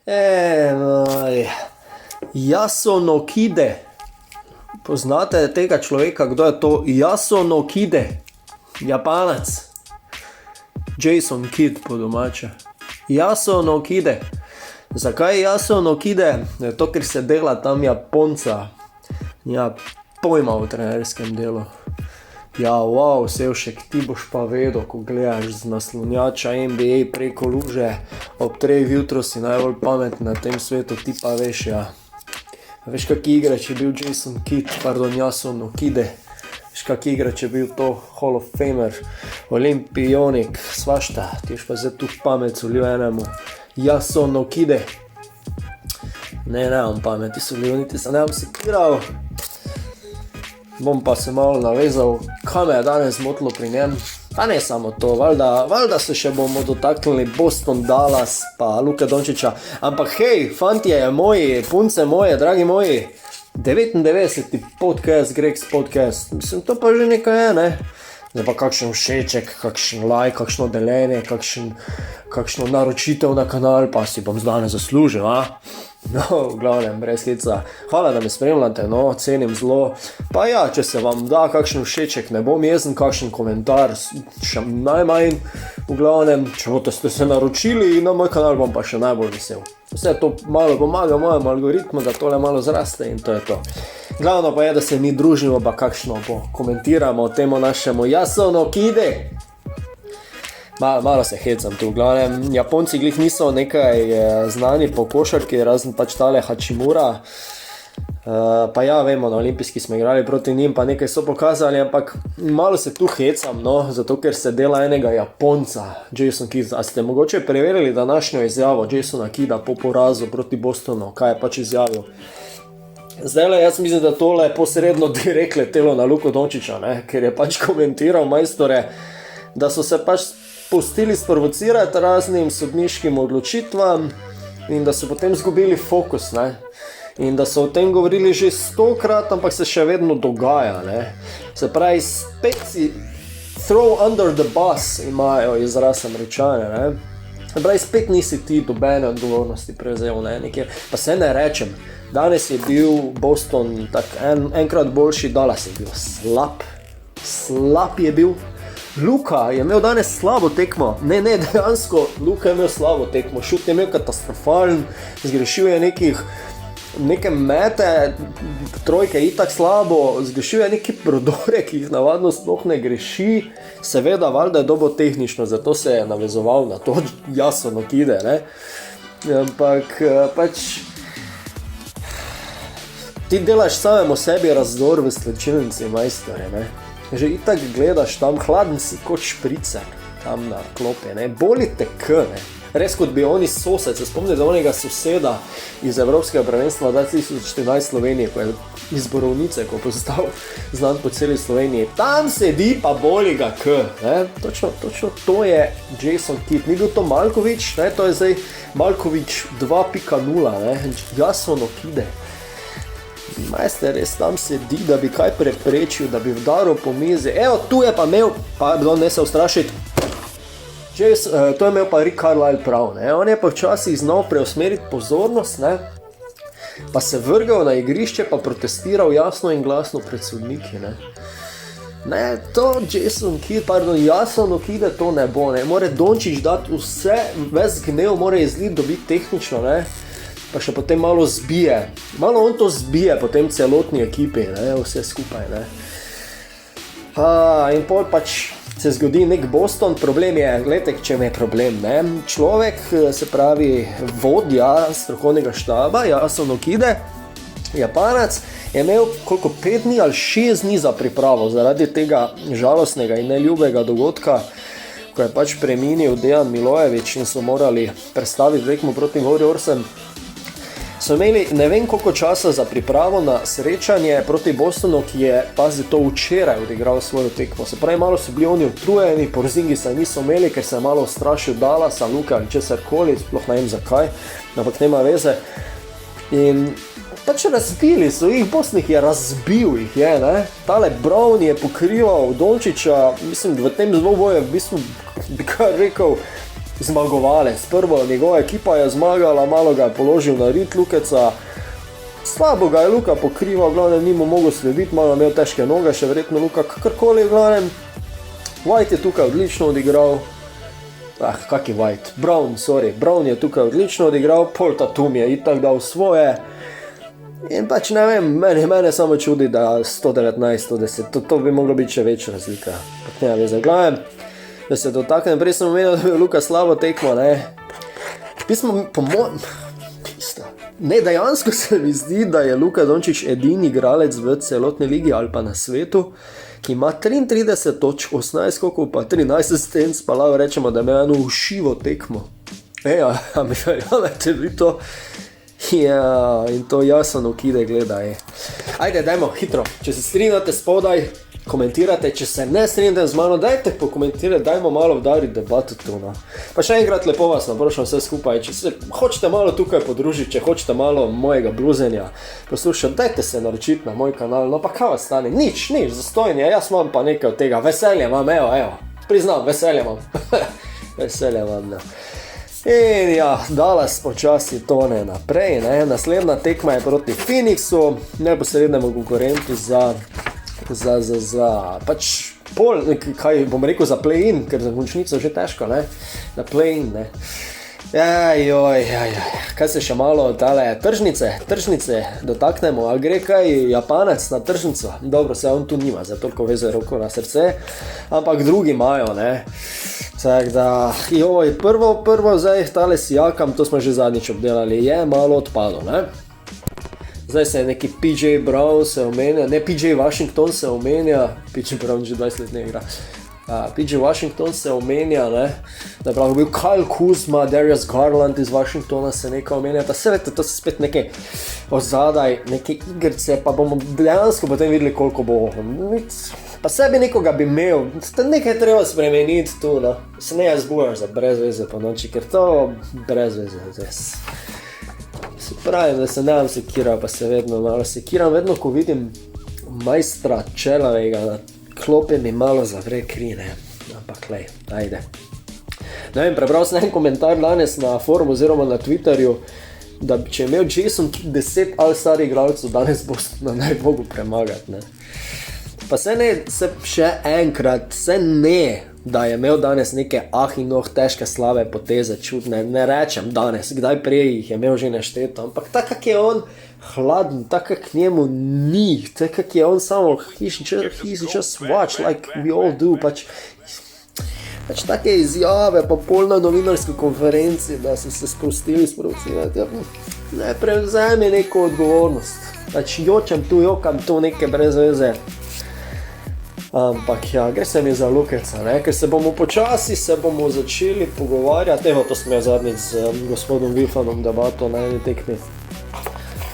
Moj. Yasuno Kide. Poznate tega človeka, kdo je to? Yasuno Kide. Japanac. Jason Kidd po domače. Yasuno Kide. Zakaj Yasuno Kide? To, ker se dela tam Japonca. Ja, pojma v trenerskem delu. Ja, wow, Sevšek, ti boš pa vedel, ko gledaš z naslonjača NBA preko luže ob 3 jutro si najbolj pametni na tem svetu, ti pa veš, ja. Veš, kak igrač je bil Jason Kidd, Yasuno Kide. Veš, kak igrač je bil to Hall of Famer, olimpionik, svašta, ti ješ pa zdaj tu pamet solil enemu. Yasuno Kide. Ne, on pameti solil, niti se ne bom sekiral. Bom pa se malo navezal, kaj me je danes zmotilo pri njem. Pa ne samo to, valjda se še bomo dotaknili Boston, Dallas pa Luke Dončića. Ampak hej, fantje moji, punce moje, dragi moji, 99. podcast, Gregs podcast. Mislim, to pa že nekaj je, ne? Zdaj pa kakšen všeček, kakšen like, kakšno delenje, kakšno naročitev na kanal, pa si bom zdane zaslužil, a? No, v glavnem, brez heca. Hvala, da me spremljate, no, cenim zelo. Pa ja, če se vam da kakšen všeček, ne bom jezen, kakšen komentar, še najmanj, v glavnem, če ste se naročili na moj kanal, bom pa še najbolj vesel. Vse to malo pomaga mojemu algoritmu, da tole malo zraste in to je to. Glavno pa je, da se mi družimo, pa kakšno komentiramo temu našemu Yasuno Kide. Malo se hecam tu, v glavnem, Japonci glih niso nekaj znani po košarki, razen pač tale Hachimura. Pa ja, vemo, na olimpijski smo igrali proti njim, pa nekaj so pokazali, ampak malo se tu hecam, no, zato ker se dela enega Japonca, Jason Kidd. A ste mogoče preverili današnjo izjavo Jasona Kidda po porazu proti Bostonu, kaj je pač izjavil? Zdajle, jaz mislim, da tole posredno direkt letelo na Luko Dončića, ne, ker je pač komentiral majstore, da so se pač pustili sprovocirati raznim sodniškim odločitvam in da so potem zgubili fokus, ne. In da so o tem govorili že 100-krat, ampak se še vedno dogaja, ne. Se pravi, spet si throw under the bus imajo izraz Američane, ne. Se pravi, spet nisi ti dobene odgovornosti prevzel, ne, nekjer. Pa se ne rečem, danes je bil Boston tak enkrat boljši, Dallas je bil slab je bil. Luka je imel danes slabo tekmo, ne, dejansko Luka je imel slabo tekmo, šut je imel katastrofalen, zgrešil je neke mete, trojke itak slabo, zgrešil je neke prodore, ki jih navadno sploh ne greši, seveda valjda je dobo tehnično, zato se je navezoval na to Yasuno Kide, ne, ampak pač ti delaš samemu sebi razdor v slčilnici, majstore, ne. Že itak gledaš tam, hladen si kot špricer, tam na klopi, ne, boli te ne. Res kot bi oni sosed, se spomnite onega soseda iz Evropskega prvenstva 2014 Slovenije, ko je iz Borovnice, ko je postal znan po celi Sloveniji. Tam sedi pa boli ga ne. Točno to je Jason Kidd. Ni bil to Malković, ne, to je zdaj Malković 2.0, ne, Yasuno Kide. Majster res tam sedi, da bi kaj preprečil, da bi vdaril po mizi. Evo, tu je pa imel, pa ne se ustrašiti, to je imel pa Rick Carlisle prav, ne. On je pa včasih znal preusmeriti pozornost, ne, pa se vrgal na igrišče, pa protestiral jasno in glasno pred sodniki, ne. Ne, to Yasuno Kide to ne bo, ne. More Dončić dati vse, ves gnev more izliti, dobiti tehnično, ne. Pa še potem malo zbije. Malo on to zbije potem celotni ekipi, ne, vse skupaj, ne. In pol pač se zgodi nek Boston, problem je, gledajte, čem je problem, ne. Človek, se pravi vodja strokovnega štaba, Yasuno Kide, Japanac, je imel koliko 5 dni ali 6 dni za pripravo, zaradi tega žalostnega in neljubega dogodka, ko je pač preminil Dejan Milojević in so morali predstaviti tekmo proti Warriorsem. So imeli ne vem koliko časa za pripravo na srečanje proti Bostonu, ki je, pazi, to včeraj odigral svojo tekmo. Se pravi, malo so bili oni utrujeni, Porzingisa niso imeli, ker se je malo ustrašil Dallasa, Luka ali česarkoli, sploh ne vem zakaj, ampak nema veze. In pač razbili so jih, Boston jih je razbil, ne. Tale Brown je pokrival Dončića, mislim, v tem dvoboju v bistvu bi kar rekel, zmagovalec. Prvo njegova ekipa je zmagala, malo ga je položil na rit Lukeca. Slabo ga je Luka pokrival, glavnem ni mu mogel slediti, malo imel težke noge, še verjetno Luka kakorkoli, glavnem. White je tukaj odlično odigral. Kak je White? Brown je tukaj odlično odigral, Paul Tatum je itak dal svoje. In pač ne vem, mene samo čudi, da 119-110, to bi moglo biti še večja razlika. Ne vem, glavnem, da se dotaknem, prej sem omenil, da je Luka slabo tekmo, ne. Ne, dejansko se mi zdi, da je Luka Dončić edini igralec v celotni ligi ali pa na svetu, ki ima 33 točk, 18 skokov, pa 13 asistenc, pa lahko rečemo, da ima eno ušivo tekmo. A mi verjamete vi to? Ja, in to Jason Okide gleda, Ajde, dajmo, hitro, če se strinjate spodaj, komentirate, če se ne strinjate z mano, dajte pokomentirati, dajmo malo vdariti debato tu, no. Pa še enkrat lepo vas naprošam vse skupaj, če se hočete malo tukaj podružiti, če hočete malo mojega bluzenja poslušati, dajte se naročiti na moj kanal, no pa kaj vas stane, nič, zastojnje, jaz imam pa nekaj od tega, veselje imam, evo, priznam, veselje imam, ne. In ja, Dallas počasi tone naprej, ne, naslednja tekma je proti Phoenixu, neposrednemu konkurentu za pač kaj bom rekel, za play-in, ker za končnico že težko, ne, na play-in, ne. Kaj se še malo tale tržnice dotaknemo, ali gre kaj Japanec na tržnico? Dobro, se on tu nima, za toliko veze roko na srce, ampak drugi imajo, ne. Tak da, prvo zdaj tale Siakam, to smo že zadnjič obdelali, je malo odpadlo, ne. Zdaj se je neki PJ Brown se omenja, ne PJ Washington se omenja, PJ Brown že 20 let ne igra. PJ Washington se omenja, ne, da je bil Kyle Kuzma, Darius Garland iz Washingtona se nekaj omenjata, vse vete, to se spet neke ozadaj, neke igrice, pa bomo dejansko potem videli, koliko bo. Pa sebi nekoga bi imel, nekaj treba spremeniti tu, no. Se ne zbujaš za brez veze po noči, ker to brez veze. Se pravim, da se ne vam sekiral, pa se vedno malo sekiram, vedno ko vidim majstra Čelavega na klopi mi malo zavre kri, ne. Ampak lej, ajde. Ne vem, prebral sem en komentar danes na forumu oziroma na Twitterju, da če je imel Jason 10 all-star igralcev, danes Bostona ne bi mogel premagati, ne. Pa se še enkrat, da je imel danes neke težke slabe poteze, čudne, ne rečem danes, kdaj prej jih je imel že nešteto, ampak tako kak je on hladen, tako kak njemu ni, tako kak je on samo, he's just watch like we all do, pač take izjave, pa pol na novinarski konferenci, da so se spustili sprovocirati, ne prevzemi neko odgovornost, pač jokam tu neke brez veze. Ampak ja, gre se mi za Lukeca, ne, ker se bomo počasi začeli pogovarjati, to smo zadnjič z gospodom Wilfanom debato na eni tekmi.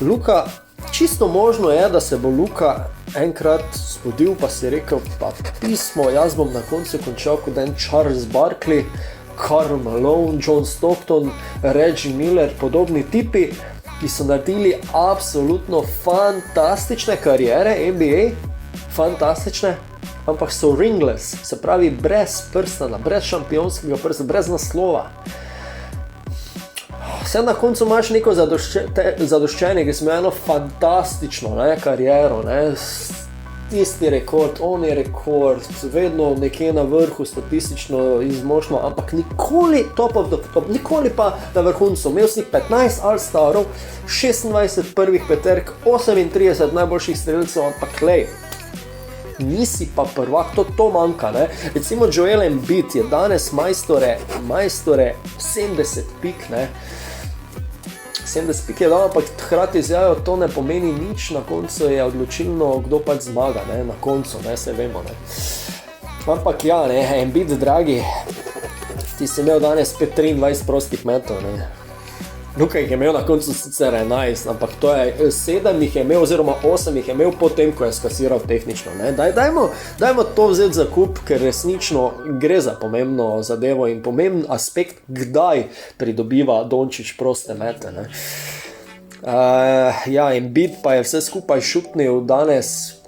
Luka, čisto možno je, da se bo Luka enkrat spodil, pa si rekel, pa pismo, jaz bom na koncu končal kot en Charles Barkley, Karl Malone, John Stockton, Reggie Miller, podobni tipi, ki so naredili absolutno fantastične kariere NBA, fantastične, ampak so ringless, se pravi brez prstana, brez šampionskega prsta, brez naslova. Vse na koncu imaš neko zadoščenje, ki smo eno fantastično, ne, kariero, ne, tisti rekord, on je rekord, vedno nekje na vrhu statistično izmočno, ampak nikoli top of the top, nikoli pa na vrhuncu. Imel si 15 all-starov, 26 prvih peterk, 38 najboljših strelcev, ampak lej, nisi pa prvak, to manjka, ne. Recimo Joel Embiid je danes majstore 70 pik, ne. 70 pik je dal, ampak hkrati izjavil, to ne pomeni nič, na koncu je odločilno, kdo pač zmaga, ne, na koncu, ne, se vemo, ne. Ampak ja, ne, Embiid, dragi, ti si imel danes 23 prostih metov, ne. Luka jih je imel na koncu sicer 11, ampak to je 7 jih je imel, oziroma 8 jih je imel potem, ko je skasiral tehnično, ne. Dajmo to vzeti za kup, ker resnično gre za pomembno zadevo in pomemben aspekt, kdaj pridobiva Dončić proste mete, ne. Ja, Embiid pa je vse skupaj šutnil danes,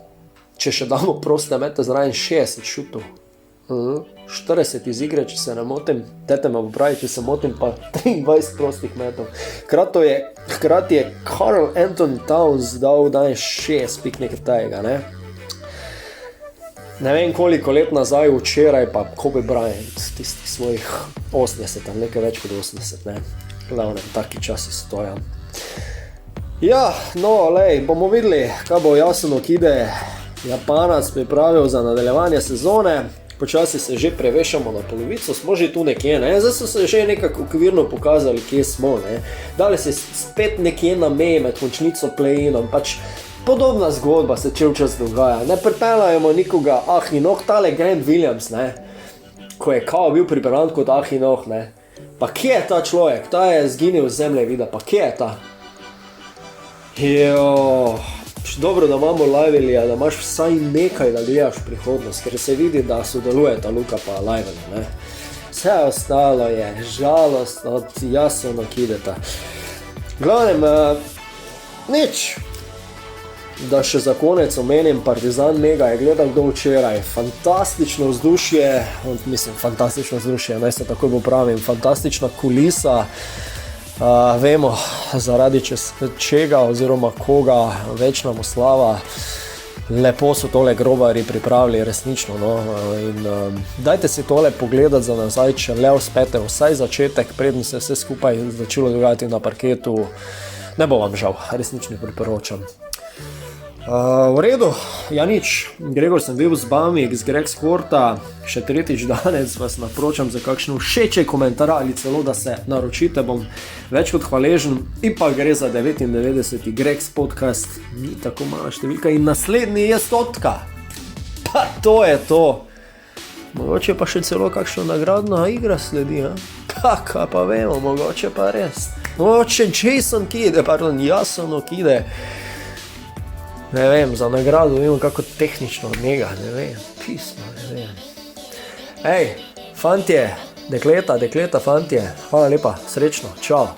če še damo proste mete zraven 60 šutov. 40 iz igre, če se ne motim, tete me popravi, če se motim, pa 23 prostih metov. Hkrati je Karl Anthony Towns dal danes 6 pik nekaj tega, ne? Ne vem koliko let nazaj, včeraj pa Kobe Bryant, tistih svojih 80, nekaj več kot 80, ne? Glavnem, taki časi stoja. Ja, no, bomo videli, kaj bo Yasunokide Japanac pripravil za nadaljevanje sezone. Počasi se že prevešamo na polovico, smo že tu nekje, ne? Zdaj so se že nekako okvirno pokazali, kje smo, ne? Dali se spet nekje na meji med končnico play-inom, pač podobna zgodba se čel čas dogaja. Ne pripeljajmo nikoga, tale Grant Williams, ne? Ko je kao bil pripeljan kot ne? Pa kje je ta človek? Ta je zginil z zemlje vida, pa kje je ta? Dobro, da imamo Livelija, da imaš vsaj nekaj, da gledaš prihodnost, ker se vidi, da sodelujeta Luka pa Lively, ne? Vse ostalo je žalost od Yasunokideta. Glavnem, nič. Da še za konec omenim, Partizan Mega je gledal kdo včeraj. Fantastično vzdušje, naj se takoj popravim, fantastična kulisa. Vemo, zaradi čega oziroma koga, večna mu slava. Lepo so tole grobarji pripravili, resnično, no. In dajte si tole pogledati za nazaj, če le uspete vsaj začetek, preden se vse skupaj začelo dogajati na parketu. Ne bo vam žal, resnično priporočam. V redu, ja nič, Gregor sem bil z Bami, z Greg Sporta, še tretjič danes vas napročam za kakšno všeče komentar ali celo, da se naročite, bom več kot hvaležen. In pa gre za 99. Greg's podcast, ni tako mala številka in naslednji je 100. Pa to je to. Mogoče pa še celo kakšna nagradna igra sledi, kaj pa vemo, mogoče pa res. Mogoče Yasunokide. Ne vem, za nagrado vemo kako tehnično od njega, ne vem, pismo, ne vem. Ej, fantje, dekleta, fantje, hvala lepa, srečno, čau.